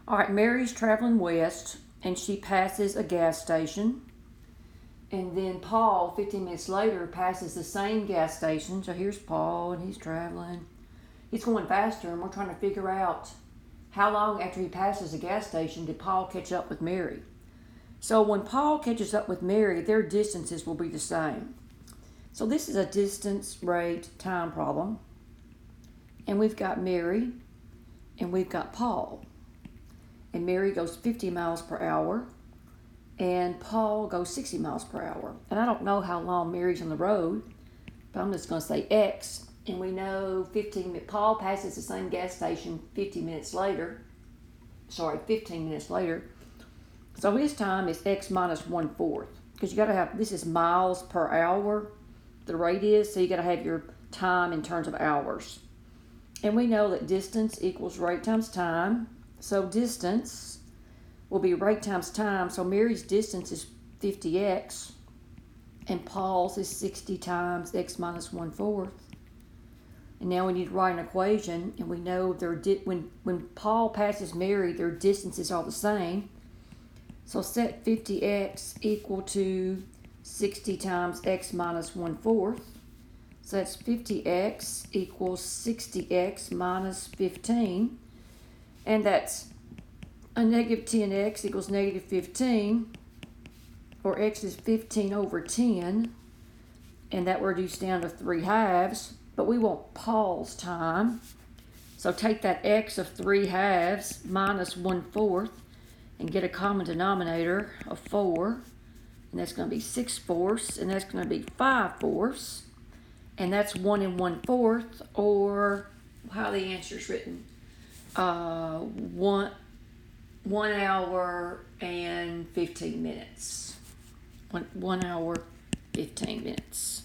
All right, Mary's traveling west, and she passes a gas station. And then Paul, 15 minutes later, passes the same gas station. So here's Paul, and he's traveling. He's going faster, and we're trying to figure out how long after he passes the gas station did Paul catch up with Mary. So when Paul catches up with Mary, their distances will be the same. So this is a distance, rate, time problem. And we've got Mary, and we've got Paul. And Mary goes 50 miles per hour, and Paul goes 60 miles per hour. And I don't know how long Mary's on the road, but I'm just going to say X. And we know Paul passes the same gas station 15 minutes later. So his time is X minus 1/4. Because you got to have, this is miles per hour, the rate is, so you got to have your time in terms of hours. And we know that distance equals rate times time. So distance will be rate times time. So Mary's distance is 50x, and Paul's is 60 times x minus 1/4. And now we need to write an equation, and we know when Paul passes Mary, their distances are the same. So set 50x equal to 60 times x minus 1/4. So that's 50x equals 60x minus 15. And that's a negative 10x equals negative 15, or x is 15 over 10, and that will reduce down to 3/2, but we want Paul's time. So take that x of 3/2 minus 1/4 and get a common denominator of 4, and that's going to be 6/4, and that's going to be 5/4, and that's 1 1/4, or how the answer is written. 1 hour and 15 minutes. 1 hour, 15 minutes.